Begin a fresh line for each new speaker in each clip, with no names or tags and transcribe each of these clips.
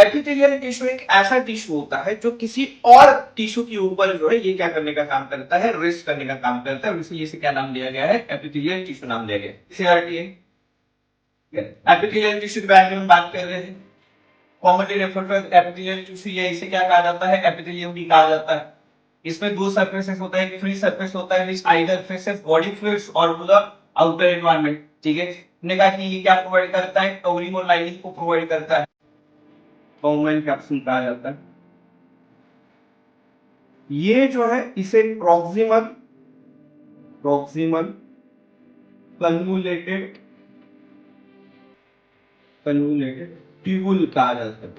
Epithelial tissue एक ऐसा tissue होता है जो किसी और टिश्यू के ऊपर जो है ये क्या करने का काम करता है, रेस्ट करने का काम करता है, इसलिए इसे क्या नाम दिया गया है, एपिथेलियल टिश्यू नाम दिया गया है। इसे एपिथेलियल टिश्यू के बारे में बात कर रहे हैं। Commonly referred to as epithelial tissue या इसे क्या कहा जाता है, एपिथेलियम भी कहा जाता है। इसमें दो सरफेसेस होता है, एक फ्री सरफेस होता है which either faces body fluids और टू द आउटर एनवायरनमेंट। ठीक है, हमने कहा कि ये क्या प्रोवाइड करता है, कवरिंग और लाइनिंग को प्रोवाइड करता है, बाउमेन कैप्सूल कहा जाता है। ये जो है इसे प्रॉक्सिमल कन्वोलेटेड ट्यूबुल कहा जाता है।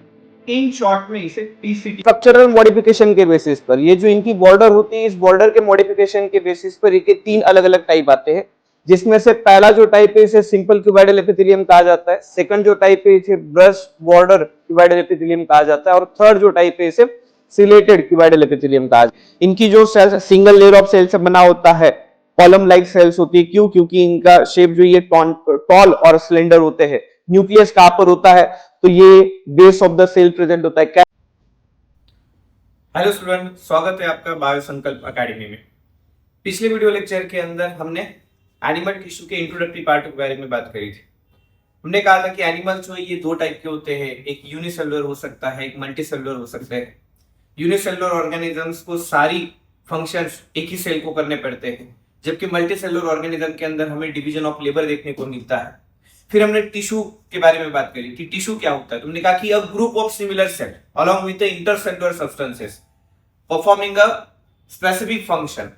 इन शॉर्ट में इसे टीसीटी।
स्ट्रक्चरल मॉडिफिकेशन के बेसिस पर ये जो इनकी बॉर्डर होती है, इस बॉर्डर के मॉडिफिकेशन के बेसिस पर इनके तीन अलग अलग टाइप आते हैं, जिसमें से पहला जो टाइप है इसे सिंपल क्यूबाइडल एपिथेलियम कहा जाता है, सेकंड जो टाइप है इसे ब्रश बॉर्डर क्यूबाइडल एपिथेलियम कहा जाता है, और थर्ड जो टाइप है इसे सिलेटेड क्यूबाइडल एपिथेलियम कहा जाता है। इनकी जो cells single layer of cell से बना होता है, कॉलम लाइक सेल्स होती है। क्यों? क्योंकि इनका शेप जो ये टॉल और सिलेंडर होते हैं। न्यूक्लियस कहां पर होता है, तो ये base of the cell present होता है।
हेलो स्टूडेंट, स्वागत है आपका बायो संकल्प अकेडमी में। पिछले वीडियो लेक्चर के अंदर हमने एनिमल टिश्यू के इंट्रोडक्टरी पार्ट के बारे में बात करी थी। हमने कहा था कि एनिमल जो है ये दो टाइप के होते हैं, एक यूनिसेलुलर हो सकता है, एक मल्टीसेलुलर हो सकता है। यूनिसेलुलर ऑर्गेनिजम्स को सारी फंक्शंस एक ही सेल को करने पड़ते हैं, जबकि मल्टीसेलुलर ऑर्गेनिज्म के अंदर हमें डिवीजन ऑफ लेबर देखने को मिलता है। फिर हमने टिश्यू के बारे में बात करी कि टिश्यू क्या होता है। तुमने कहा कि a group of similar cell along with the intercellular substances performing a specific function,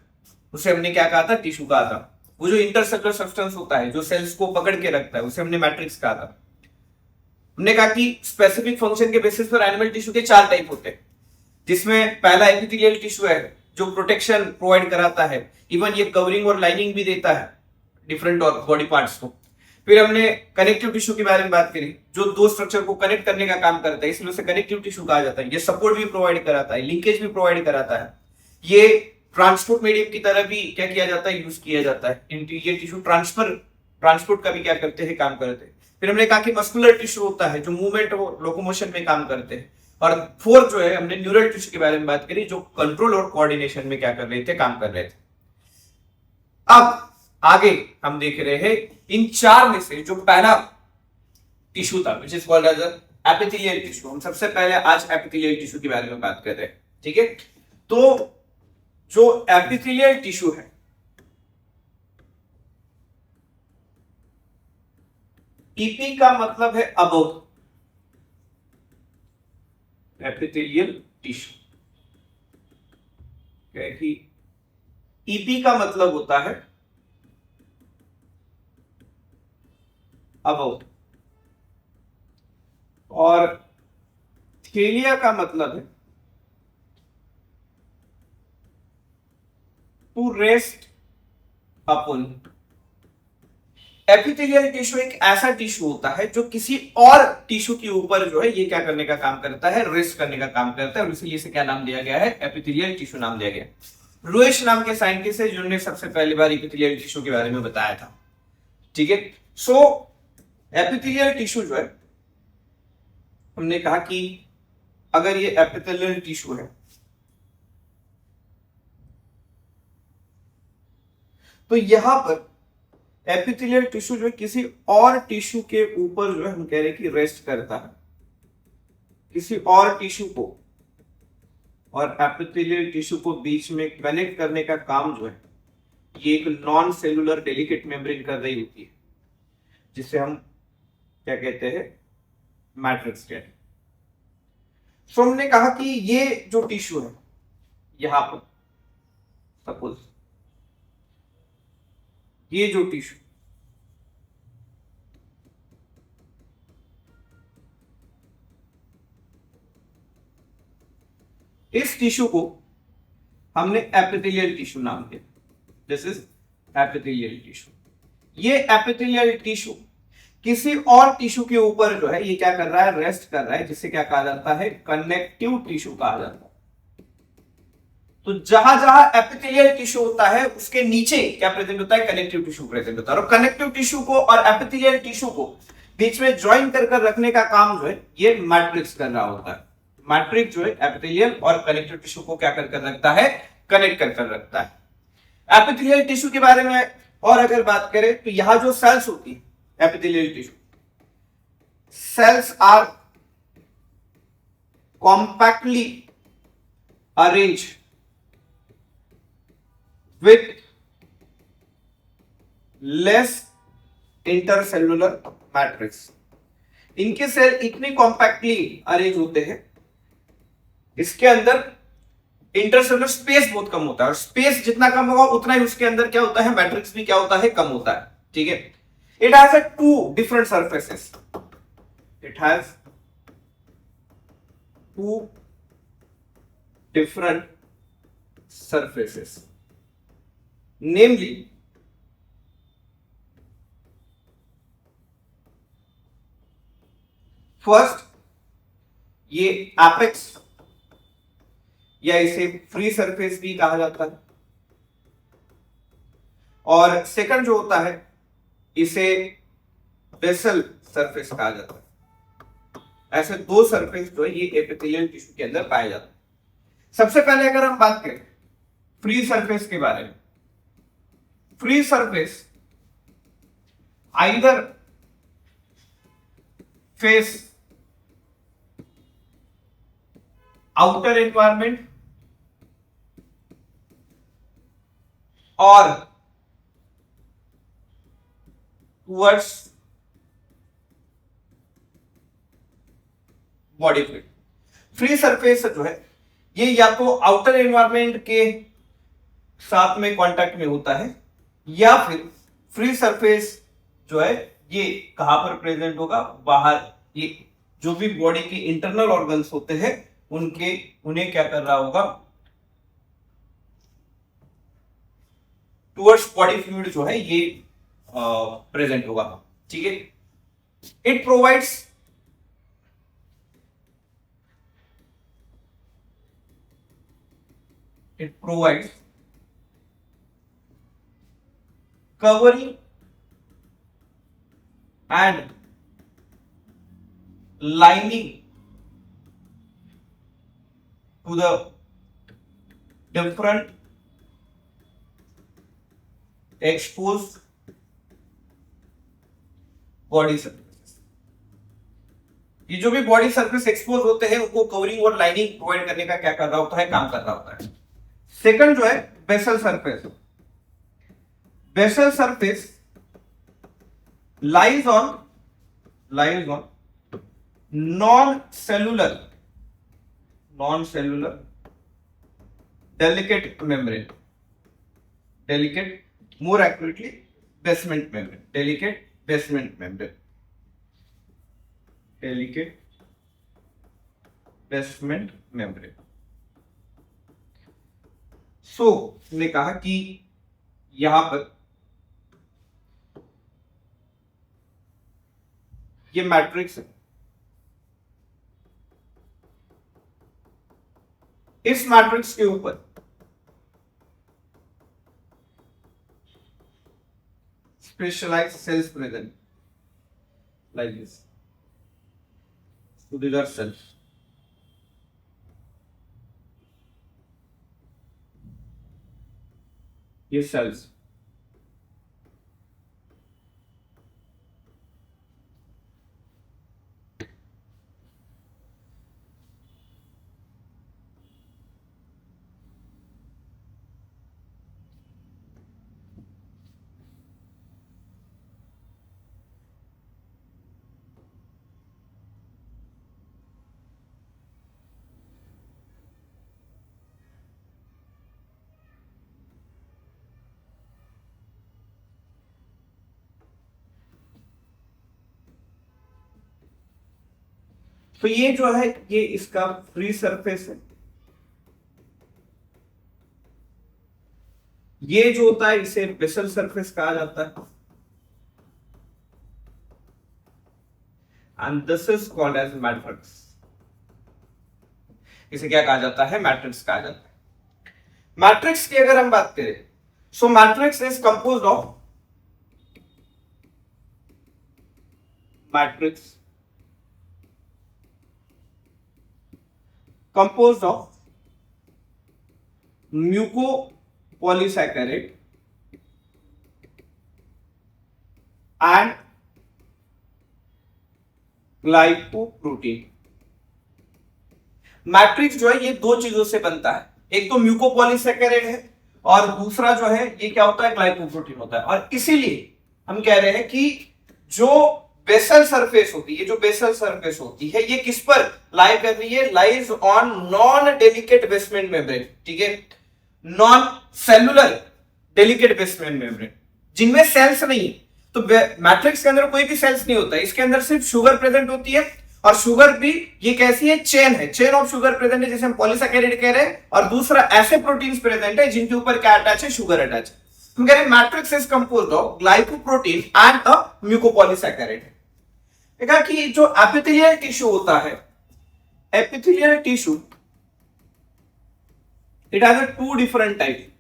उसे हमने क्या कहा था, टिश्यू कहा था। वो जो इंटरसेलुलर सब्सटेंस होता है जो सेल्स को पकड़ के रखता है, उसे हमने मैट्रिक्स कहा था। हमने कहा कि स्पेसिफिक फंक्शन के बेसिस पर एनिमल टिश्यू के चार टाइप होते हैं, जिसमें पहला एपिथेलियल टिश्यू है जो प्रोटेक्शन प्रोवाइड कराता है, इवन ये कवरिंग और लाइनिंग भी देता है डिफरेंट बॉडी पार्ट्स को। फिर हमने कनेक्टिव टिश्यू के बारे में बात करी, जो दो स्ट्रक्चर को कनेक्ट करने का काम करता है, इसलिए उसे कनेक्टिव टिश्यू कहा जाता है। ये सपोर्ट भी प्रोवाइड कराता है, लिंकेज भी प्रोवाइड कराता है। ये ट्रांसपोर्ट मीडियम की तरह भी क्या किया जाता है, यूज किया जाता है। ये टिश्यू ट्रांसपोर्ट का भी क्या करते हैं, काम करते हैं। फिर हमने कहा कि मस्कुलर टिश्यू होता है जो मूवमेंट और लोकोमोशन में काम करते हैं। और फोर्थ जो है हमने न्यूरल टिश्यू के बारे में बात करी, जो कंट्रोल और कोऑर्डिनेशन में क्या कर रहे थे, काम कर रहे थे। अब आगे हम देख रहे हैं इन चार में से जो पहला टिश्यू था which is called as epithelial tissue. हम सबसे पहले आज एपिथेलियल टिश्यू के बारे में बात कर रहे हैं। ठीक है, तो जो एपिथेलियल टिश्यू है, ईपी का मतलब है अबव, एपिथेलियल टिश्यू कि ईपी का मतलब होता है अबव, और थेलिया का मतलब है to rest upon. Epithelial tissue एक ऐसा टिश्यू होता है जो किसी और टिश्यू के ऊपर जो है ये क्या करने का काम करता है, रेस्ट करने का काम करता है, और इसलिए इसे क्या नाम दिया गया है, एपिथेलियल टिश्यू नाम दिया गया। रुएश नाम के साइंटिस्ट है जिन्होंने सबसे पहली बार एपिथेलियल टिश्यू के बारे में बताया था। ठीक है, सो एपिथेलियल टिश्यू जो है, हमने कहा कि अगर ये एपिथेलियल टिश्यू है तो यहां पर एपिथेलियल टिश्यू जो है किसी और टिश्यू के ऊपर जो है हम कह रहे हैं कि रेस्ट करता है, किसी और टिश्यू को और एपिथेलियल टिश्यू को बीच में कनेक्ट करने का काम जो है ये एक नॉन सेलुलर डेलिकेट मेम्ब्रेन कर रही होती है, जिसे हम क्या कहते हैं, मैट्रिक्स कहते हैं। तो हमने कहा कि ये जो टिश्यू है यहां पर, सपोज ये जो टिश्यू, इस टिश्यू को हमने एपिथेलियल टिश्यू नाम दिया। This is epithelial tissue. ये एपिथेलियल टिश्यू किसी और टिश्यू के ऊपर जो है ये क्या कर रहा है, रेस्ट कर रहा है, जिसे क्या कहा जाता है, कनेक्टिव टिश्यू कहा जाता है। तो जहां जहां एपिथेलियल टिश्यू होता है उसके नीचे क्या प्रेजेंट होता है, कनेक्टिव टिश्यू प्रेजेंट होता है। और कनेक्टिव टिश्यू को और एपिथेलियल टिश्यू को बीच में ज्वाइन कर कर रखने का काम जो है ये मैट्रिक्स कर रहा होता है। मैट्रिक्स जो है एपिथेलियल और कनेक्टिव टिश्यू को क्या कर रखता है, कनेक्ट कर रखता है। एपिथेलियल टिश्यू के बारे में और अगर बात करें तो यहां जो सेल्स होती है epithelial tissue, cells are compactly arrange with less intercellular matrix. इनके सेल इतने कॉम्पैक्टली अरेंज होते हैं, इसके अंदर इंटरसेलुलर स्पेस बहुत कम होता है, और स्पेस जितना कम होगा उतना ही उसके अंदर क्या होता है, मैट्रिक्स भी क्या होता है, कम होता है। ठीक है, it has a two different surfaces, it has two different surfaces, namely first ये एपेक्स या इसे फ्री सरफेस भी कहा जाता है, और सेकंड जो होता है इसे बेसल सरफेस कहा जाता है। ऐसे दो सरफेस जो है ये एपिथेलियल टिश्यू के अंदर पाए जाते हैं। सबसे पहले अगर हम बात करें फ्री सरफेस के बारे में, free surface either face outer environment or towards body fluid. Free surface जो है ये या तो आउटर एनवायरनमेंट के साथ में कांटेक्ट में होता है, या फिर फ्री सरफेस जो है ये कहां पर प्रेजेंट होगा, बाहर, ये जो भी बॉडी के इंटरनल ऑर्गन्स होते हैं उन्हें क्या कर रहा होगा, टुवर्ड्स बॉडी फ्लूइड जो है ये प्रेजेंट होगा। ठीक है, it provides covering and lining to the different exposed body surface. ये जो भी बॉडी सरफेस एक्सपोज होते हैं उनको कवरिंग और लाइनिंग प्रोवाइड करने का क्या कर रहा होता है, काम कर रहा होता है। सेकंड जो है basal surface. Basal surface lies on non-cellular delicate membrane, more accurately basement membrane, delicate basement membrane, सो ने कहा कि यहां पर ये मैट्रिक्स है, इस मैट्रिक्स के ऊपर specialized cells present like this. So these are cells. ये cells तो ये जो है ये इसका फ्री सरफेस है। ये जो होता है इसे बेसल सरफेस कहा जाता है, and this is called as matrix. इसे क्या कहा जाता है, मैट्रिक्स कहा जाता है। मैट्रिक्स की अगर हम बात करें, so matrix is composed of matrix composed of mucopolysaccharide and glycoprotein. Matrix जो है ये दो चीजों से बनता है, एक तो म्यूकोपॉलीसैकेराइड है और दूसरा जो है ये क्या होता है, ग्लाइकोप्रोटीन होता है। और इसीलिए हम कह रहे हैं कि जो बेसल सरफेस होती है, जो बेसल सरफेस होती है, ये किस पर लाई कर रही है, lies on non delicate basement membrane. ठीक है, non cellular delicate basement membrane, जिनमें सेल्स नहीं है। तो मैट्रिक्स के अंदर कोई भी सेल्स नहीं होता है, इसके अंदर सिर्फ शुगर प्रेजेंट होती है। और शुगर भी ये कैसी है, चेन है, चेन ऑफ शुगर प्रेजेंट है, जैसे हम पॉलीसैकेराइड कह रहे हैं। और दूसरा ऐसे प्रोटीन्स प्रेजेंट है जिनके ऊपर क्या अटैच है, शुगर अटैच है। हम कह रहे हैं matrix is composed of glycoprotein and a mucopolysaccharide. देखा कि जो एपिथेलियल टिश्यू होता है, epithelial tissue it has two different type.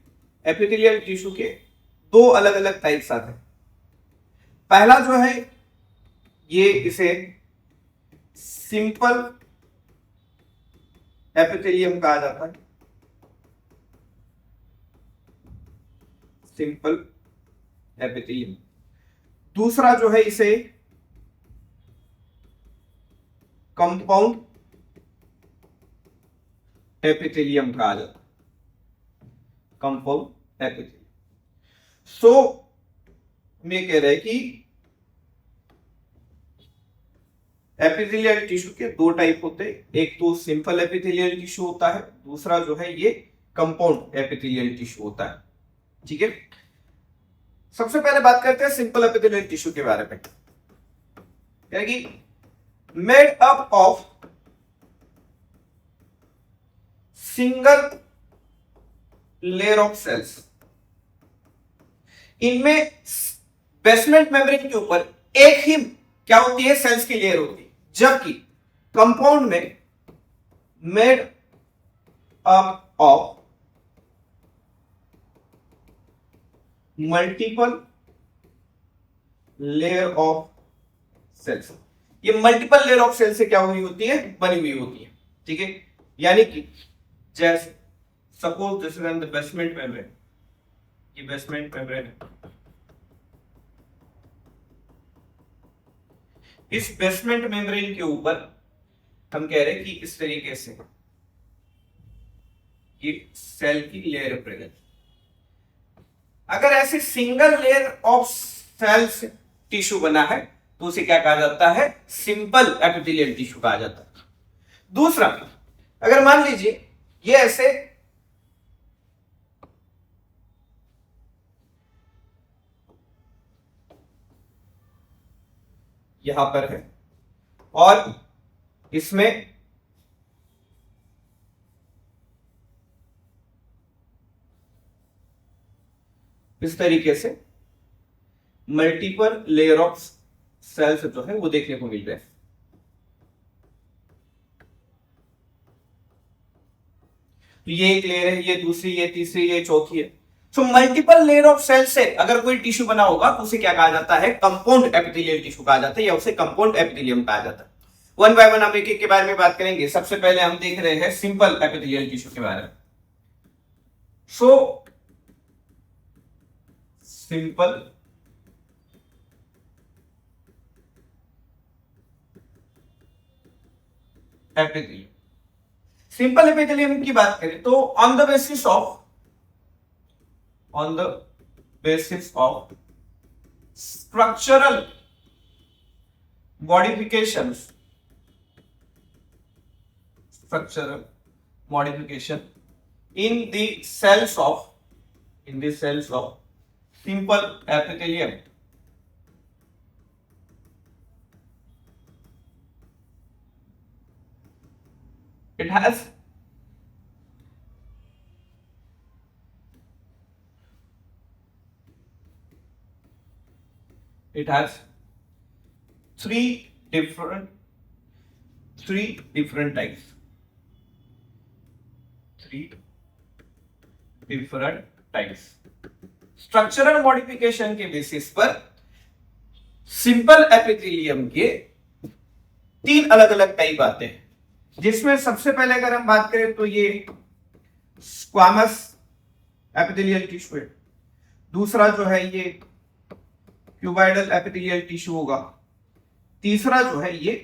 Epithelial tissue के दो अलग अलग टाइप्स आते हैं। पहला जो है ये इसे सिंपल एपिथेलियम कहा जाता है, सिंपल एपिथेलियम। दूसरा जो है इसे कंपाउंड एपिथेलियम कहा जाता है, कंपाउंड एपिथेलियम। सो हम ये कह रहे हैं कि एपिथेलियल टिश्यू के दो टाइप होते हैं, एक तो सिंपल एपिथेलियल टिश्यू होता है, दूसरा जो है ये कंपाउंड एपिथेलियल टिश्यू होता है। ठीक है, सबसे पहले बात करते हैं सिंपल एपिथेलियल टिश्यू के बारे में। यानी कि made up of single layer of cells. इनमें बेसमेंट मेम्ब्रेन के ऊपर एक ही क्या होती है, सेल्स की लेयर होती है। जबकि कंपाउंड में made up of multiple layer of cells. ये मल्टीपल लेयर ऑफ सेल से क्या हुई होती है, बनी हुई होती है। ठीक है, यानी कि जैसे suppose this is the basement membrane, ये बेसमेंट मेम्ब्रेन है। इस बेसमेंट मेम्ब्रेन के ऊपर हम कह रहे हैं कि इस तरीके से ये सेल की लेयर प्रेजेंट। अगर ऐसे single layer of cells tissue बना है तो उसे क्या कहा जाता है, सिंपल एपिथेलियल टिश्यू कहा जाता है। दूसरा, अगर मान लीजिए ये ऐसे यहां पर है और इसमें इस तरीके से मल्टीपल लेयर ऑफ सेल्स जो है वो देखने को मिल रहे हैं। तो ये एक लेयर है, ये दूसरी, ये तीसरी, ये चौथी है। तो मल्टीपल लेयर ऑफ सेल से अगर कोई टिश्यू बना होगा तो उसे क्या कहा जाता है, कंपाउंड एपिथेलियल टिश्यू कहा जाता है, या उसे कंपाउंड एपिथेलियम कहा जाता है। वन बाय वन हम एक एक के बारे में बात करेंगे। सबसे पहले हम देख रहे हैं सिंपल एपिथेलियल टिश्यू के बारे में। So simple epithelium, simple epithelium की बात करें तो on the basis of structural modifications in the cells of simple epithelium. It has three different types. Structural modification के बेसिस पर सिंपल एपिथेलियम के तीन अलग अलग टाइप आते हैं, जिसमें सबसे पहले अगर हम बात करें तो ये स्क्वामस एपिथेलियल टिश्यू है। दूसरा जो है ये क्यूबाइडल एपिथेलियल टिश्यू होगा। तीसरा जो है ये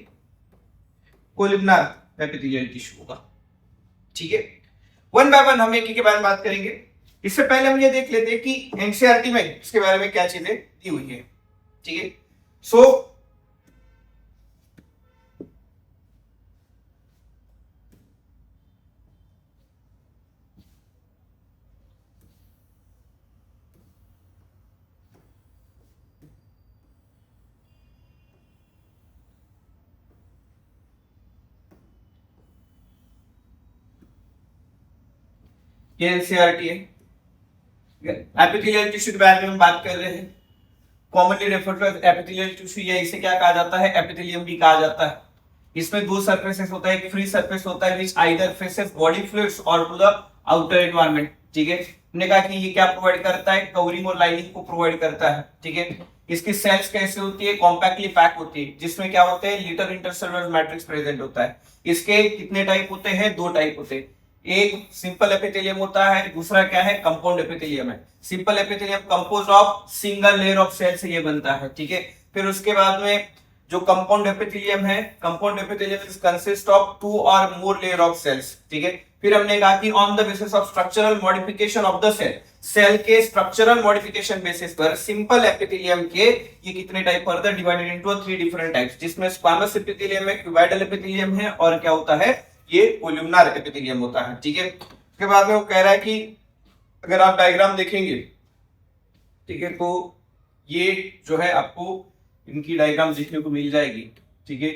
कोलिग्नार एपिथेलियल टिश्यू होगा। ठीक है, वन बाय वन हम एक के बारे में बात करेंगे। इससे पहले हम ये देख लेते हैं कि एनसीईआरटी में इसके बारे में क्या चीजें दी हुई है। ठीक है, सो ये एनसीईआरटी है। एपिथेलियल टिश्यू के बारे में हम बात कर रहे हैं। Commonly refer to epithelial tissue, या इसे क्या कहा जाता है, एपिथेलियम भी कहा जाता है। इसमें दो सरफेसेस होता है, एक फ्री सरफेस होता है विच आइदर फेसेस बॉडी फ्लूइड्स और टू द आउटर एनवायरनमेंट। ठीक है, हमने कहा कि ये क्या प्रोवाइड करता है, कवरिंग और लाइनिंग को प्रोवाइड करता है। ठीक है, इसकी सेल्स कैसे होती है, कॉम्पैक्टली पैक होती है, जिसमें क्या होते हैं, लिटर इंटरसेलुलर मैट्रिक्स प्रेजेंट होता है। इसके कितने टाइप होते हैं, दो टाइप होते हैं। एक सिंपल एपिथेलियम होता है, दूसरा क्या है, कंपाउंड एपिथेलियम है। Simple epithelium composed of single layer of cell से ये बनता है। ठीक है, फिर उसके बाद में जो कंपाउंड एपिथेलियम है, compound epithelium is consist of two और मोर लेयर ऑफ सेल्स। ठीक है, फिर हमने कहा कि on the basis of structural modification of the cell, cell के स्ट्रक्चरल मॉडिफिकेशन बेसिस पर सिंपल एपिथेलियम के ये कितने type further divided into three different types, जिसमें स्क्वामस एपिथेलियम है, क्यूबाइडल एपिथेलियम है, और क्या होता है, ये कोलुमनार एपिथेलियम होता है। ठीक है, उसके बाद में वो कह रहा है कि अगर आप डायग्राम देखेंगे, ठीक है, तो ये जो है आपको इनकी डायग्राम देखने को मिल जाएगी। ठीक है,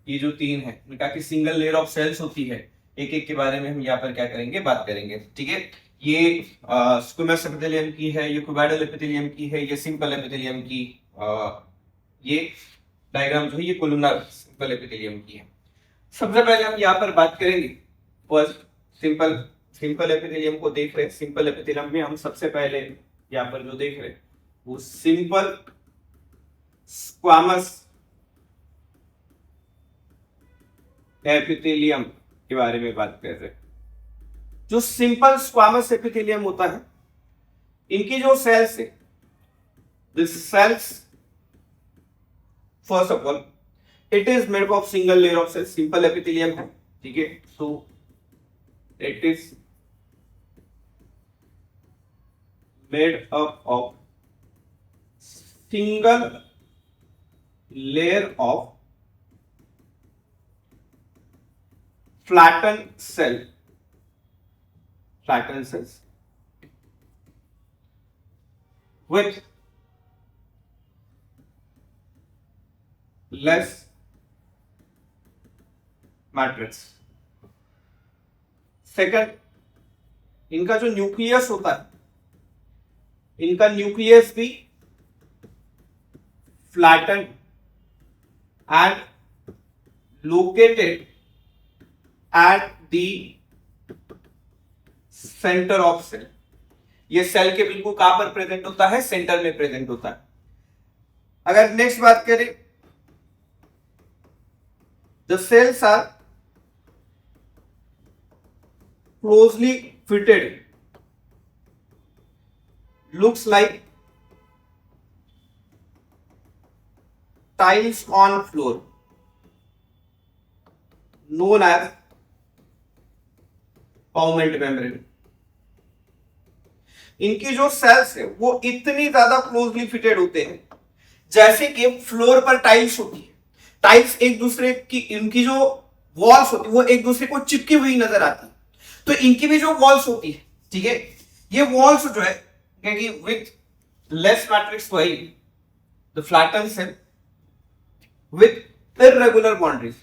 ये जो तीन है, मैंने कहा कि सिंगल लेयर ऑफ सेल्स होती है, एक एक के बारे में हम यहाँ पर क्या करेंगे, बात करेंगे। ठीक है, ये स्क्वामस एपिथेलियम की है, ये क्यूबाइडल एपिथेलियम की है, ये सिंपल एपिथेलियम की, ये डायग्राम जो है ये कोलुमनार सिंपल एपिथेलियम की है। सबसे पहले हम यहाँ पर बात करेंगे फर्स्ट सिंपल एपिथेलियम को देख रहे हैं। सिंपल एपिथेलियम में हम सबसे पहले यहाँ पर जो देख रहे हैं वो सिंपल स्क्वामस एपिथेलियम के बारे में बात कर रहे हैं। जो सिंपल स्क्वामस एपिथेलियम होता है, इनकी जो सेल्स है, this cells first of all it is made of single layer of cells, simple epithelium है। ठीक है, so it is made up of single layer of flattened cells with less matrix. Second, इनका जो nucleus होता है, इनका nucleus भी flatten and located at the centre of cell. ये सेल के बिल्कुल कहां पर प्रेजेंट होता है, सेंटर में प्रेजेंट होता है। अगर नेक्स्ट बात करें, the cells are closely fitted, looks like tiles on floor, known as Pavement membrane। इनकी जो सेल्स है वो इतनी ज्यादा क्लोजली फिटेड होते हैं जैसे कि फ्लोर पर टाइल्स होती है। टाइल्स एक दूसरे की, इनकी जो वॉल्स होती है वो एक दूसरे को चिपकी हुई नजर आती है, तो इनकी भी जो वॉल्स होती है, ठीक है, ये वॉल्स जो है क्योंकि विथ लेस मैट्रिक्स वही the flatten cell with irregular boundaries,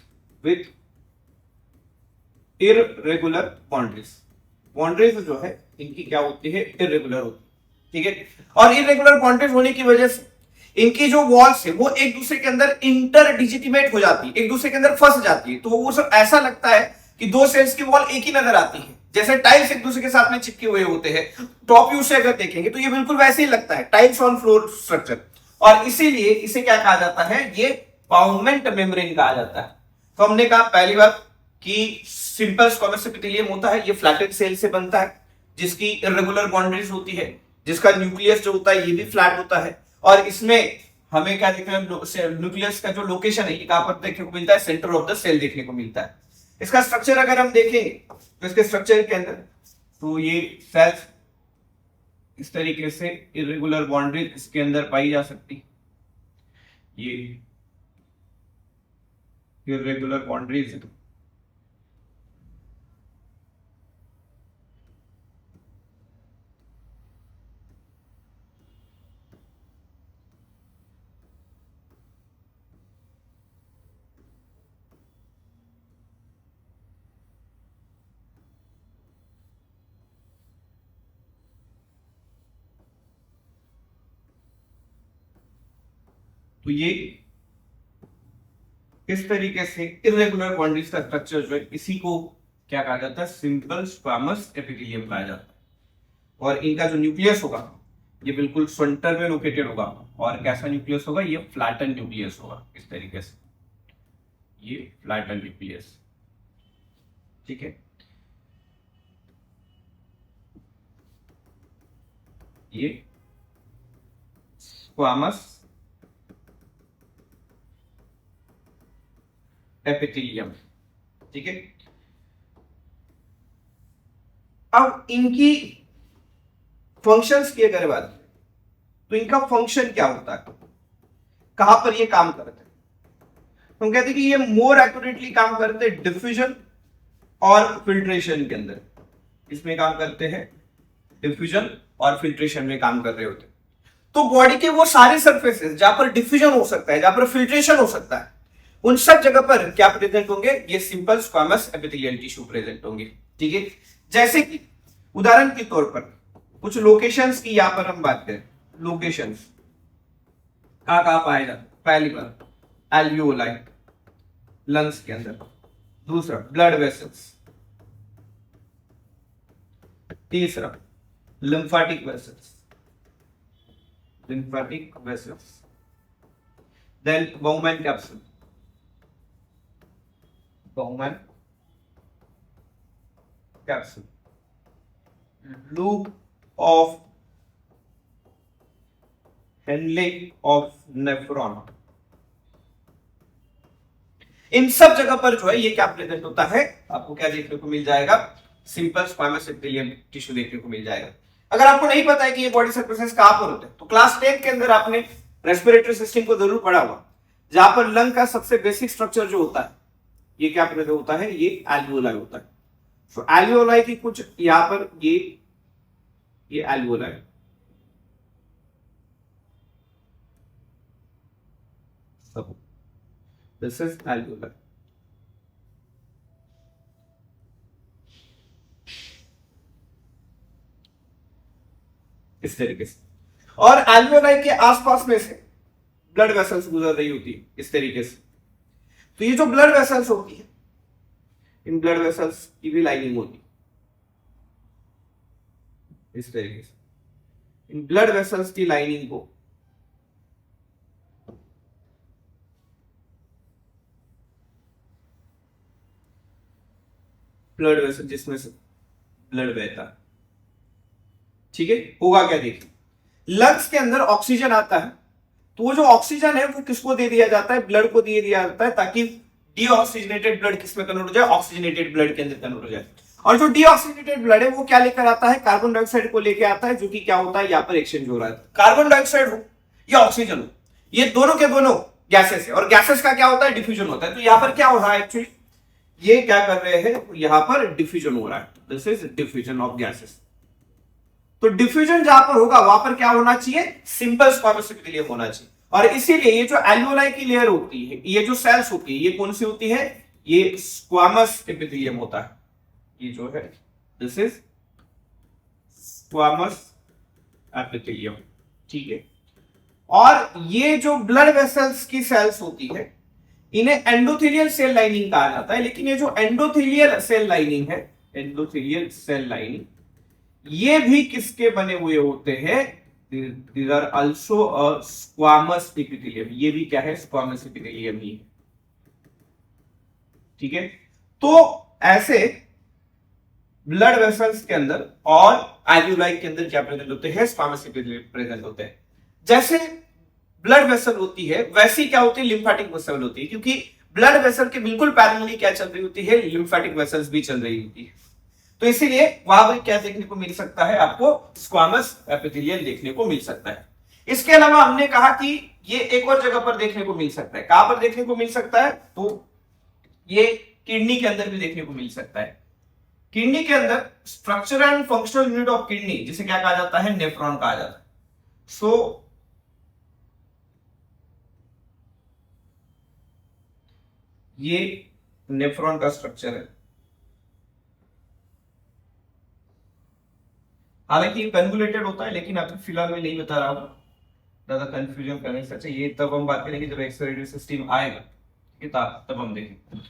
boundaries जो है इनकी क्या होती है, इररेगुलर होती है। ठीक है, और इररेगुलर बाउंड्रीज होने की वजह से इनकी जो वॉल्स है वो एक दूसरे के अंदर इंटरडिजिटेट हो जाती है, एक दूसरे के अंदर फंस जाती है। तो वो सब ऐसा लगता है कि दो सेल्स की वॉल एक ही नजर आती है, जैसे टाइल्स एक दूसरे के साथ में चिपके हुए होते हैं। टॉप व्यू से अगर देखेंगे तो ये बिल्कुल वैसे ही लगता है, टाइल्स ऑन फ्लोर स्ट्रक्चर। और इसीलिए इसे क्या कहा जाता है, ये बाउमेंट मेम्ब्रेन कहा जाता है। तो हमने कहा पहली बार कि सिंपल स्क्वामस एपिथेलियम होता है, ये फ्लैटेड सेल से बनता है जिसकी इरेगुलर बाउंड्रीज होती है, जिसका न्यूक्लियस जो होता है ये भी फ्लैट होता है, और इसमें हमें क्या देखने न्यूक्लियस का जो लोकेशन है ये कहां पर देखने को मिलता है, सेंटर ऑफ द सेल देखने को मिलता है। इसका स्ट्रक्चर अगर हम देखेंगे तो इसके स्ट्रक्चर के अंदर तो ये सेल्स इस तरीके से इरेगुलर बाउंड्री इसके अंदर पाई जा सकती, ये इरेगुलर बाउंड्रीज। तो ये इस तरीके से इरेगुलर बाउंड्रीज का स्ट्रक्चर जो है इसी को क्या कहा जाता है, सिंपल स्क्वामस एपिथेलियम कहा जाता है। और इनका जो न्यूक्लियस होगा ये बिल्कुल सेंटर में लोकेटेड होगा, और कैसा न्यूक्लियस होगा, ये फ्लैटन न्यूक्लियस होगा इस तरीके से, ये फ्लैटन न्यूक्लियस, ठीक है। ये स्क्वामस एपिथेलियम, ठीक है। अब इनकी फंक्शंस की अगर बात करें तो इनका फंक्शन क्या होता है, कहां पर ये काम करते हैं, तो हम कहते हैं कि ये मोर एक्यूरेटली काम करते हैं डिफ्यूजन और फिल्ट्रेशन के अंदर, इसमें काम करते हैं डिफ्यूजन और फिल्ट्रेशन में काम कर रहे होते हैं। तो बॉडी के वो सारे सरफेसेस जहां पर डिफ्यूजन हो सकता है, जहां पर फिल्ट्रेशन हो सकता है, उन सब जगह पर क्या प्रेजेंट होंगे, ये simple squamous epithelial tissue present होंगे, ठीक है। जैसे कि उदाहरण के तौर पर कुछ लोकेशंस की यहां पर हम बात करें, लोकेशंस कहां पाए जाते, पहली बार एल्वियोलाई लंग्स के अंदर, दूसरा ब्लड वेसल्स, तीसरा lymphatic vessels, then Bowman capsule, Bowman capsule, loop of Henle of nephron, इन सब जगह पर जो है ये क्या प्रेजेंट होता है, आपको क्या देखने को मिल जाएगा, सिंपल स्क्वामस एपिथेलियम टिश्यू देखने को मिल जाएगा। अगर आपको नहीं पता है कि ये बॉडी सरफेसेस कहां पर होते हैं तो क्लास 10 के अंदर आपने रेस्पिरेटरी सिस्टम को जरूर पढ़ा होगा, जहां पर लंग का सबसे बेसिक स्ट्रक्चर जो होता है ये क्या प्रेजेंट होता है, ये एल्वियोलाई होता है। तो एल्वियोलाई की कुछ यहां पर ये एल्वियोलाई, सब दिस इज एल्वियोलाई। इस तरीके से, और एल्वियोलाई के आसपास में से ब्लड वेसल्स गुजर रही होती है इस तरीके से। तो ये जो ब्लड वेसल्स होती है, इन ब्लड वेसल्स की भी लाइनिंग होती है इस तरीके से, इन ब्लड वेसल्स की लाइनिंग को ब्लड वेसल जिसमें से ब्लड बहता है, ठीक है। होगा क्या, देखिए लंग्स के अंदर ऑक्सीजन आता है, तो वो जो ऑक्सीजन है वो किसको दे दिया जाता है, ब्लड को दे दिया जाता है, ताकि डीऑक्सीजनेटेड ब्लड किसमें कन्वर्ट हो जाए, ऑक्सीजनेटेड ब्लड के अंदर कन्वर्ट हो जाए। और जो डीऑक्सीजनेटेड ब्लड है वो क्या लेकर आता है, कार्बन डाइऑक्साइड को लेकर आता है, जो कि क्या होता है, यहाँ पर एक्सचेंज हो रहा है। कार्बन डाइऑक्साइड हो या ऑक्सीजन हो, ये दोनों के दोनों गैसेस है, और गैसेस का क्या होता है, डिफ्यूजन होता है। तो यहाँ पर क्या हो रहा है, एक्चुअली ये क्या कर रहे हैं, यहाँ पर डिफ्यूजन हो रहा है, this is diffusion of gases. तो डिफ्यूजन जहां पर होगा वहां पर क्या होना चाहिए, सिंपल स्क्वामस एपिथेलियम होना चाहिए। और इसीलिए ये जो एल्वियोलाई की लेयर होती है, ये जो सेल्स होती है, ये कौन सी होती है, ये स्क्वामस एपिथेलियम होता है, ये जो है दिस इज स्क्वामस एपिथेलियम, ठीक है। और ये जो ब्लड वेसल्स की सेल्स होती है, इन्हें एंडोथेलियल सेल लाइनिंग कहा जाता है। लेकिन ये जो एंडोथेलियल सेल लाइनिंग है, एंडोथेलियल सेल लाइनिंग, ये भी किसके बने हुए होते हैं, these are also a squamous epithelium, ये भी क्या है, squamous epithelium ही, ठीक है। तो ऐसे ब्लड वेसल्स के अंदर और एल्यूलाई के अंदर क्या प्रेजेंट होते हैं, स्क्वामस epithelium प्रेजेंट होते हैं। जैसे ब्लड वेसल होती है वैसी क्या होती है, लिम्फेटिक वेसल होती है, क्योंकि ब्लड वेसल के बिल्कुल पैरेलली क्या चल रही होती है, लिम्फेटिक वेसल्स भी चल रही होती है। तो इसीलिए वहां पर क्या देखने को मिल सकता है, आपको स्क्वामस एपिथेलियम देखने को मिल सकता है। इसके अलावा हमने कहा कि ये एक और जगह पर देखने को मिल सकता है। कहां पर देखने को मिल सकता है, तो ये किडनी के अंदर भी देखने को मिल सकता है। किडनी के अंदर structure and functional unit of kidney, जिसे क्या कहा जाता है, नेफ्रॉन कहा जाता है। सो ये नेफ्रॉन का स्ट्रक्चर है। हालांकि ये कन्वोल्यूटेड होता है, लेकिन अभी फिलहाल मैं नहीं बता रहा हूं, ज्यादा कंफ्यूजन करने से अच्छा ये तब हम बात करेंगे जब एक्सक्रीटरी सिस्टम आएगा, ठीक है, तब हम देखेंगे।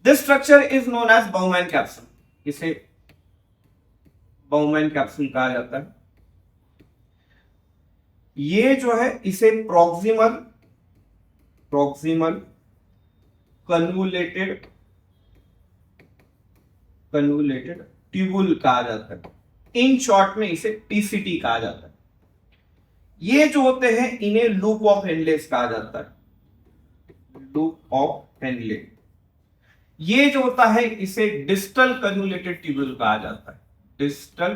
This structure is known as Bowman capsule, इसे बाउमैन कैप्सूल कहा जाता है। ये जो है इसे प्रॉक्सिमल कन्वोलेटेड ट्यूबुल कहा जाता है। इन शॉर्ट में इसे टीसीटी कहा जाता है। ये जो होते हैं इन्हें लूप ऑफ हेनलेस कहा जाता है, लूप ऑफ हेनले। ये जो होता है इसे डिस्टल कन्वोलेटेड ट्यूबुल कहा जाता है, distal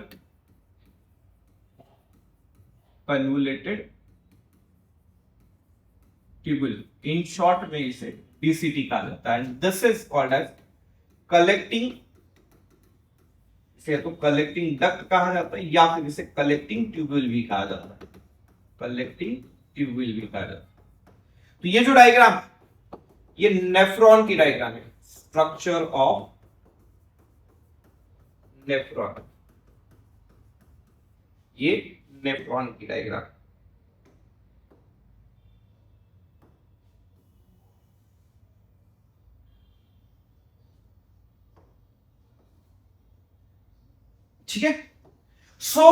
convoluted tubule, in short में इसे डीसीटी कहा जाता है। This is called as collecting, इसे तो कलेक्टिंग डक्ट कहा जाता है या फिर इसे कलेक्टिंग ट्यूबुल भी कहा जाता है, कलेक्टिंग ट्यूबुल भी कहा जाता है। तो ये जो डायग्राम, ये नेफ्रॉन की डायग्राम है, स्ट्रक्चर ऑफ नेफ्रॉन, ये नेफ्रॉन की डायग्राम। ठीक है। सो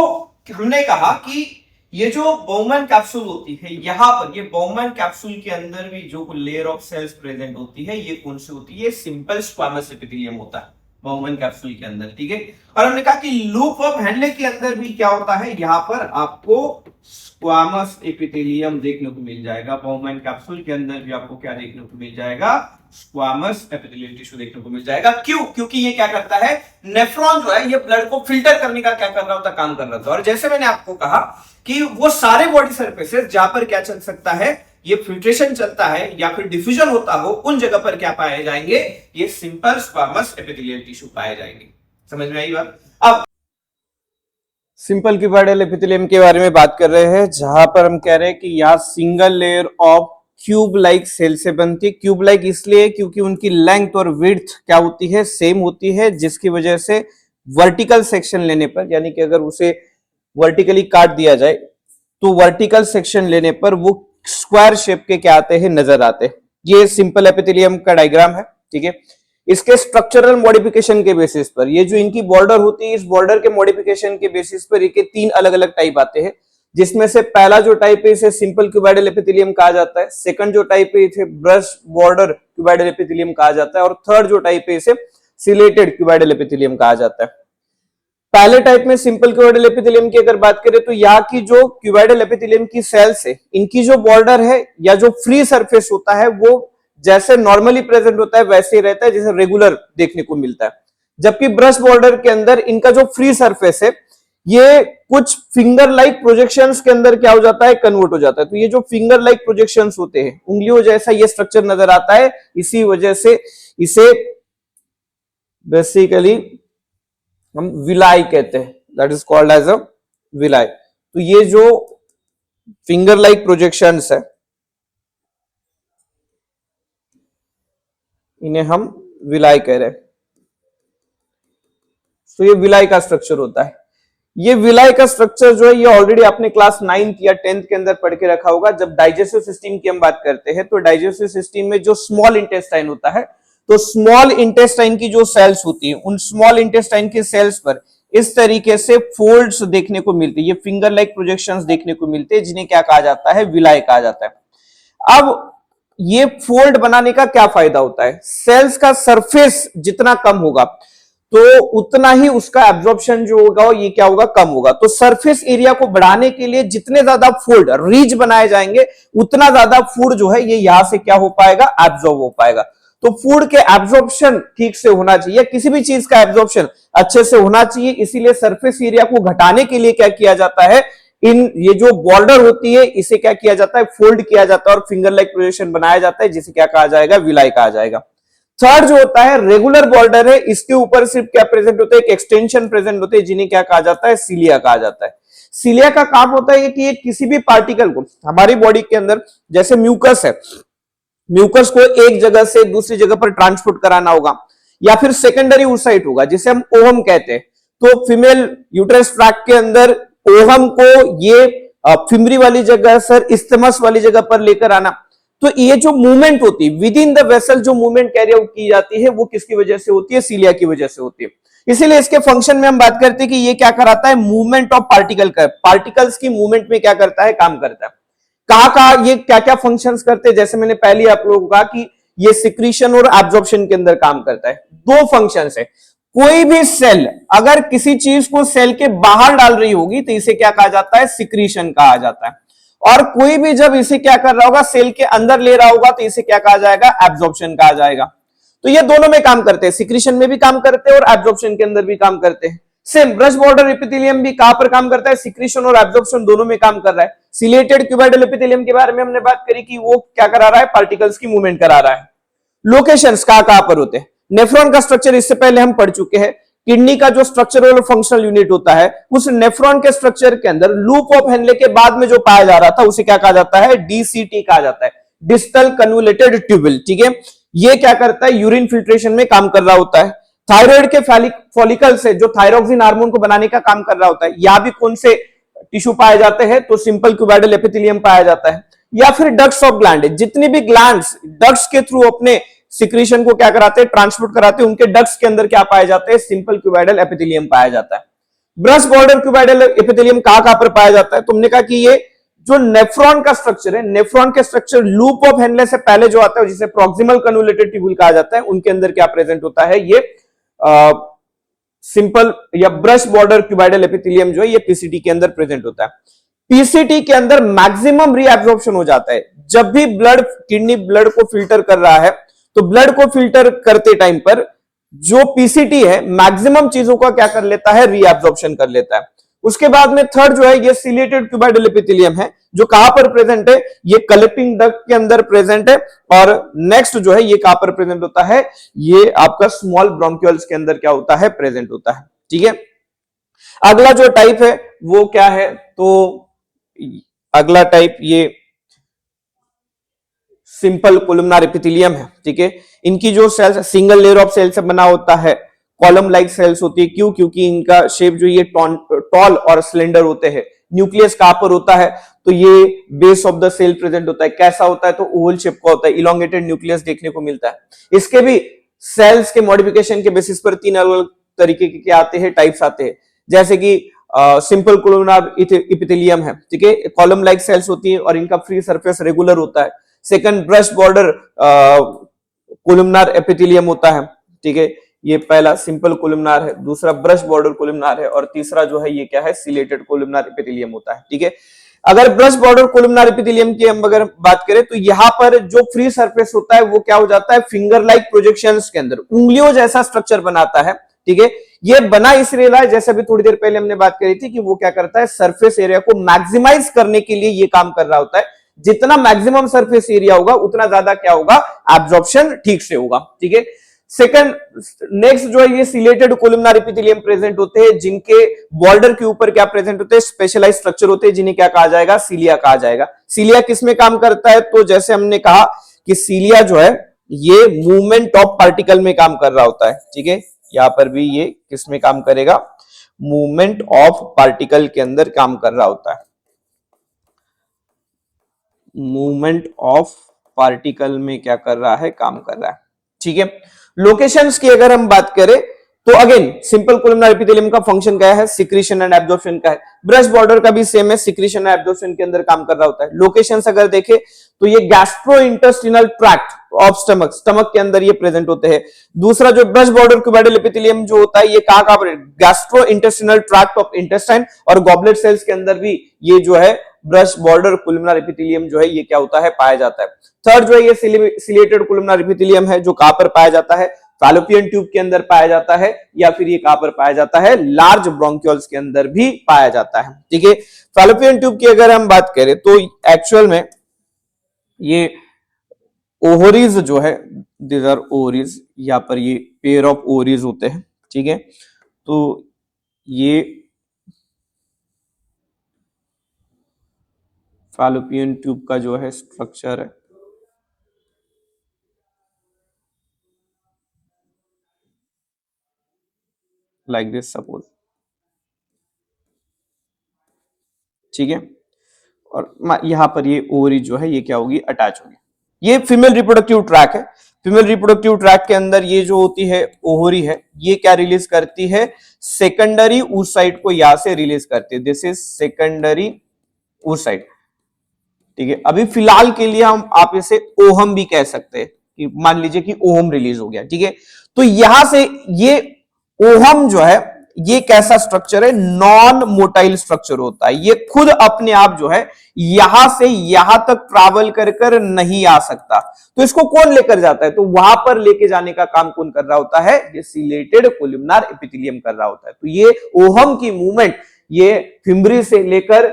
हमने कहा कि ये जो बाउमैन कैप्सूल होती है, यहां पर ये बाउमैन कैप्सूल के अंदर भी जो लेयर ऑफ सेल्स प्रेजेंट होती है, ये कौन सी होती है, सिंपल स्क्वामस एपिथेलियम होता है बाउमैन कैप्सूल के अंदर, ठीक है। और हमने कहा कि लूप ऑफ हेनले के अंदर भी क्या होता है, यहां पर आपको स्क्वामस एपिथेलियम देखने को मिल जाएगा। बाउमैन कैप्सूल के अंदर भी आपको क्या देखने को मिल जाएगा, स्क्वामस एपिथेलियल टिश्यू देखने को मिल जाएगा। क्यों? क्योंकि ये क्या करता है, नेफ्रॉन जो है ये ब्लड को फिल्टर करने का क्या कर रहा होता, काम कर रहा था। और जैसे मैंने आपको कहा कि वो सारे बॉडी सरफेसेस जहां पर क्या चल सकता है, ये फिल्ट्रेशन चलता है या फिर डिफ्यूजन होता हो, उन जगह पर क्या पाए जाएंगे, ये सिंपल स्क्वामस एपिथेलियल टिश्यू पाए जाएंगे। समझ में आई बात। अब
सिंपल क्यूबॉइडल एपिथेलियम के बारे में बात कर रहे हैं, जहां पर हम कह रहे हैं कि यहाँ single layer of cube like cell से बनती है। क्यूब लाइक इसलिए क्योंकि उनकी लेंथ और विड्थ क्या होती है, सेम होती है, जिसकी वजह से वर्टिकल सेक्शन लेने पर, यानी कि अगर उसे वर्टिकली काट दिया जाए तो वर्टिकल सेक्शन लेने पर वो स्क्वायर शेप के क्या आते हैं, नजर आते हैं। ये सिंपल एपिथेलियम का डायग्राम है, ठीक है। इसके स्ट्रक्चरल मॉडिफिकेशन के बेसिस पर, ये जो इनकी बॉर्डर होती है, इस बॉर्डर के मॉडिफिकेशन के बेसिस पर इनके 3 अलग अलग टाइप आते हैं, जिसमें से पहला जो टाइप है इसे सिंपल क्यूबॉइडल एपिथेलियम कहा जाता है। सेकंड जो टाइप है इसे ब्रश बॉर्डर क्यूबॉइडल एपिथेलियम कहा जाता है, और थर्ड जो टाइप है इसे सिलेटेड क्यूबॉइडल एपिथेलियम कहा जाता है। पहले टाइप में सिंपल क्यूबॉइडल एपिथेलियम की अगर बात करें तो यहाँ की जो क्यूबॉइडल एपिथेलियम की सेल्स है, इनकी जो बॉर्डर है या जो फ्री सरफेस होता है वो जैसे नॉर्मली प्रेजेंट होता है वैसे ही रहता है, जैसे रेगुलर देखने को मिलता है। जबकि ब्रश बॉर्डर के अंदर इनका जो फ्री सरफेस है, ये कुछ फिंगर लाइक प्रोजेक्शंस के अंदर क्या हो जाता है, कन्वर्ट हो जाता है। तो ये जो फिंगर लाइक प्रोजेक्शंस होते हैं, उंगलियों जैसा ये स्ट्रक्चर नजर आता है, इसी वजह से इसे बेसिकली हम विलाई कहते हैं, that is called as a villi. तो ये जो फिंगर लाइक प्रोजेक्शंस है, इन्हें हम विलाई कह रहे हैं। तो ये विलाई का स्ट्रक्चर होता है। ये विलाई का स्ट्रक्चर जो है ये ऑलरेडी आपने क्लास 9th या 10th के अंदर पढ़ के रखा होगा। जब डाइजेस्टिव सिस्टम की हम बात करते हैं तो डाइजेस्टिव सिस्टम में जो स्मॉल इंटेस्टाइन होता है, तो स्मॉल इंटेस्टाइन की जो सेल्स होती है, उन स्मॉल इंटेस्टाइन के सेल्स पर इस तरीके से फोल्ड्स देखने को मिलते हैं, ये फिंगर लाइक प्रोजेक्शंस देखने को मिलते हैं, जिन्हें क्या कहा जाता है, विलाई कहा जाता है। अब ये फोल्ड बनाने का क्या फायदा होता है, सेल्स का सरफेस जितना कम होगा तो उतना ही उसका एब्जॉर्प्शन जो होगा ये क्या होगा, कम होगा। तो सरफेस एरिया को बढ़ाने के लिए जितने ज्यादा फोल्ड रीज बनाए जाएंगे उतना ज्यादा फूड जो है ये यहां से क्या हो पाएगा, एब्जॉर्ब हो पाएगा। तो फूड के एब्जॉर्प्शन ठीक से होना चाहिए, किसी भी चीज का एब्जॉर्प्शन अच्छे से होना चाहिए, इसीलिए सरफेस एरिया को घटाने के लिए क्या किया जाता है, इन ये जो बॉर्डर होती है इसे क्या किया जाता है, फोल्ड किया जाता है और फिंगर लाइक प्रोजेक्शन बनाया जाता है, जिसे क्या कहा जाएगा, विलाई कहा जाएगा। थर्ड जो होता है रेगुलर बॉर्डर है, इसके ऊपर सिर्फ क्या प्रेजेंट होता है, एक एक्सटेंशन प्रेजेंट होते हैं, जिन्हें क्या कहा जाता है, सीलिया कहा जाता है। सीलिया का काम होता है कि ये किसी भी पार्टिकल को हमारी बॉडी के अंदर, जैसे म्यूकस है, म्यूकस को एक जगह से दूसरी जगह पर ट्रांसपोर्ट कराना होगा, या फिर सेकेंडरी ओसाइट होगा जिसे हम ओवम कहते हैं। तो फीमेल यूट्रस ट्रैक्ट के अंदर ओवम को ये फिमरी वाली जगह सर इस्थमस वाली जगह पर लेकर आना, तो ये जो मूवमेंट होती है विद इन द वेसल, जो मूवमेंट कैरी आउट की जाती है वो किसकी वजह से होती है, सीलिया की वजह से होती है। इसीलिए इसके फंक्शन में हम बात करते हैं कि ये क्या कराता है, मूवमेंट ऑफ पार्टिकल का, पार्टिकल्स की मूवमेंट में क्या करता है, काम करता है। कहा ये क्या क्या फंक्शंस करते हैं, जैसे मैंने पहले आप लोगों को कहा कि ये सिक्रीशन और एब्जॉर्प्शन के अंदर काम करता है। दो फंक्शंस है, कोई भी सेल अगर किसी चीज को सेल के बाहर डाल रही होगी तो इसे क्या कहा जाता है, सिक्रीशन कहा जाता है, और कोई भी जब इसे क्या कर रहा होगा, सेल के अंदर ले रहा होगा तो इसे क्या कहा जाएगा, एब्जॉर्प्शन कहा जाएगा। तो ये दोनों में काम करते हैं, सिक्रीशन में भी काम करते हैं और एब्जॉर्प्शन के अंदर भी काम करते हैं। सेम ब्रश बॉर्डर एपिथेलियम भी कहां पर काम करता है, सिक्रीशन और एब्जॉर्प्शन दोनों में काम कर रहा है। सिलेटेड क्यूबाइडल एपिथेलियम के बारे में हमने बात करी कि वो क्या करा रहा है, पार्टिकल्स की मूवमेंट करा रहा है। लोकेशंस कहां पर होते हैं, नेफ्रॉन का स्ट्रक्चर इससे पहले हम पढ़ चुके हैं। किडनी का जो स्ट्रक्चरल और फंक्शनल यूनिट होता है, उस नेफ्रॉन के स्ट्रक्चर के अंदर लूप ऑफ हेनले के बाद में जो पाया जा रहा था उसे क्या कहा जाता है, डीसीटी कहा जाता है, डिस्टल कन्वोलेटेड ट्यूबल। ठीक है, ये क्या करता है, यूरिन फिल्ट्रेशन में काम कर रहा होता है। थायराइड के फॉलिकल से जो थायरोक्सिन हार्मोन को बनाने का काम कर रहा होता है, या भी कौन से टिश्यू पाए जाते हैं, तो सिंपल क्यूबाइडल एपिथेलियम पाया जाता है। या फिर डक्ट्स ऑफ ग्लैंड, जितनी भी ग्लैंड्स डक्ट्स के थ्रू अपने सिक्रीशन को क्या कराते हैं, ट्रांसपोर्ट कराते हैं, उनके डक्ट्स के अंदर क्या पाए जाते हैं, सिंपल क्यूबाइडल एपिथेलियम पाया जाता है। ब्रश बॉर्डर क्यूबाइडल एपिथेलियम कहां पर पाया जाता है, तुमने कहा कि ये जो नेफ्रॉन का स्ट्रक्चर है, नेफ्रॉन के स्ट्रक्चर लूप ऑफ हेनले से पहले जो आता है जिसे प्रॉक्सिमल कन्वोलेटेड ट्यूबुल कहा जाता है, उनके अंदर क्या प्रेजेंट होता है, ये सिंपल या ब्रश बॉर्डर क्यूबाइडल एपिथेलियम जो है ये पीसीटी के अंदर प्रेजेंट होता है। पीसीटी के अंदर मैक्सिमम रीएब्जॉर्प्शन हो जाता है। जब भी ब्लड, किडनी ब्लड को फिल्टर कर रहा है तो ब्लड को फिल्टर करते टाइम पर जो पीसीटी है मैक्सिमम चीजों का क्या कर लेता है, रीएब्जॉर्प्शन कर लेता है। उसके बाद में थर्ड जो है ये सिलेटेड क्यूबाइडल एपिथेलियम है, जो कहां पर प्रेजेंट है, ये कलेक्टिंग डक्ट के अंदर प्रेजेंट है। और नेक्स्ट जो है ये कहां पर प्रेजेंट होता है, ये आपका स्मॉल ब्रोंक्यूल्स के अंदर क्या होता है, प्रेजेंट होता है। ठीक है, अगला जो टाइप है वो क्या है, तो अगला टाइप ये सिंपल कोलुमनार एपिथेलियम है। ठीक है, इनकी जो cells single layer of cell से बना होता है, कॉलम लाइक सेल्स होती है। क्यों, क्योंकि इनका शेप जो ये टॉल और सिलेंडर होते हैं। न्यूक्लियस कहां पर होता है, तो ये base of the cell present होता है। कैसा होता है, तो ओवल शेप का होता है, इलोंगेटेड न्यूक्लियस देखने को मिलता है। इसके भी सेल्स के मॉडिफिकेशन के बेसिस पर तीन अलग अलग तरीके के आते हैं, टाइप्स आते हैं। जैसे कि सिंपल कोलुमनार एपिथेलियम है, ठीक है, कॉलम लाइक सेल्स होती है और इनका फ्री सरफेस रेगुलर होता है। Second brush border columnar epithelium होता है। ठीक है, ये पहला सिंपल कोलुमनार है, दूसरा ब्रश बॉर्डर कोलुमनार है और तीसरा जो है ये क्या है, सिलेटेड कोलुमनार एपिथेलियम होता है। ठीक है, अगर ब्रश बॉर्डर कोलुमनार एपिथेलियम की हम अगर बात करें तो यहां पर जो फ्री सरफेस होता है वो क्या हो जाता है, फिंगर लाइक प्रोजेक्शंस के अंदर उंगलियों जैसा स्ट्रक्चर बनाता है। ठीक है, ये बना इसलिए रहा है, जैसे अभी थोड़ी देर पहले हमने बात करी थी, कि वो क्या करता है, सरफेस एरिया को मैक्सिमाइज करने के लिए ये काम कर रहा होता है। जितना मैक्सिमम सरफेस एरिया होगा उतना ज्यादा क्या होगा, एब्जॉर्प्शन ठीक से होगा। ठीक है, सेकंड नेक्स्ट जो है ये सिलेटेड कोलुमनार एपिथेलियम प्रेजेंट होते हैं, जिनके बॉर्डर के ऊपर क्या प्रेजेंट होते हैं, स्पेशलाइज्ड स्ट्रक्चर होते हैं, जिन्हें क्या कहा जाएगा, सीलिया कहा जाएगा। सीलिया किसमें काम करता है, तो जैसे हमने कहा कि सीलिया जो है ये मूवमेंट ऑफ पार्टिकल में काम कर रहा होता है। ठीक है, यहां पर भी ये किसमें काम करेगा, मूवमेंट ऑफ पार्टिकल के अंदर काम कर रहा होता है। मूवमेंट ऑफ पार्टिकल में क्या कर रहा है, काम कर रहा है। ठीक है, लोकेशंस की अगर हम बात करें तो अगेन सिंपल कोलुमनार एपिथेलियम का फंक्शन क्या है, सिक्रीशन एंड एब्जॉर्प्शन का है। ब्रश बॉर्डर का भी सेम है, सिक्रीशन एंड एब्जॉर्प्शन के अंदर काम कर रहा होता है। लोकेशंस अगर देखें तो ये gastrointestinal tract of stomach, stomach के अंदर ये प्रेजेंट होते हैं। दूसरा जो ब्रश बॉर्डर क्यूबाइडल एपिथेलियम जो होता है ये कहां पर, गैस्ट्रोइंटेस्टिनल ट्रैक्ट ऑफ इंटेस्टाइन और गॉबलेट सेल्स के अंदर भी ये जो है ब्रश बॉर्डर कोलुमनार एपिथेलियम जो है ये क्या होता है, पाया जाता है। थर्ड जो है ये सिलेटेड कोलुमनार एपिथेलियम है, जो कहां पर पाया जाता है, फैलोपियन ट्यूब के अंदर पाया जाता है, या फिर ये कहां पर पाया जाता है, लार्ज ब्रोंक्यूल्स के अंदर भी पाया जाता है। ठीक है, फैलोपियन ट्यूब की अगर हम बात करें तो एक्चुअल में ये ओवरीज जो है, दिस आर ओवरीज, यहाँ पर ये पेयर ऑफ ओवरीज होते हैं। ठीक है, तो ये फैलोपियन ट्यूब का जो है स्ट्रक्चर है, लाइक दिस सपोज। ठीक है, और यहां पर ये ओवरी जो है ये क्या होगी, अटैच होगी। ये फीमेल रिप्रोडक्टिव ट्रैक है। फीमेल रिप्रोडक्टिव ट्रैक के अंदर ये जो होती है ओवरी है, ये क्या रिलीज करती है, सेकेंडरी oocyte को यहां से रिलीज करती है। This is secondary oocyte। ठीक है, अभी फिलहाल के लिए हम आप इसे ओहम भी कह सकते हैं कि मान लीजिए कि ओहम रिलीज हो गया। ठीक है, तो यहां से ये ओहम जो है ये कैसा स्ट्रक्चर है, नॉन मोटाइल स्ट्रक्चर होता है। ये खुद अपने आप जो है यहां से यहां तक ट्रैवल कर कर नहीं आ सकता, तो इसको कौन लेकर जाता है, तो वहां पर लेके जाने का काम कौन कर रहा होता है, ये सिलेटेड कोलुमनार एपिथेलियम कर रहा होता है। तो ये ओहम की मूवमेंट ये फिम्बरी से लेकर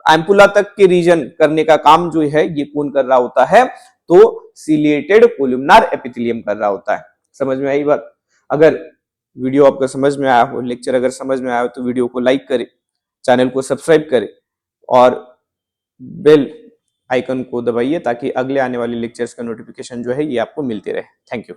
एम्पुला तक के रीजन करने का काम जो है ये कौन कर रहा होता है, तो सिलेटेड कोलुमनार एपिथेलियम कर रहा होता है। समझ में आई बात? अगर वीडियो आपका समझ में आया हो, लेक्चर अगर समझ में आया हो, तो वीडियो को लाइक करें, चैनल को सब्सक्राइब करें और बेल आइकन को दबाइए ताकि अगले आने वाले लेक्चर्स का नोटिफिकेशन जो है ये आपको मिलते रहे। Thank you.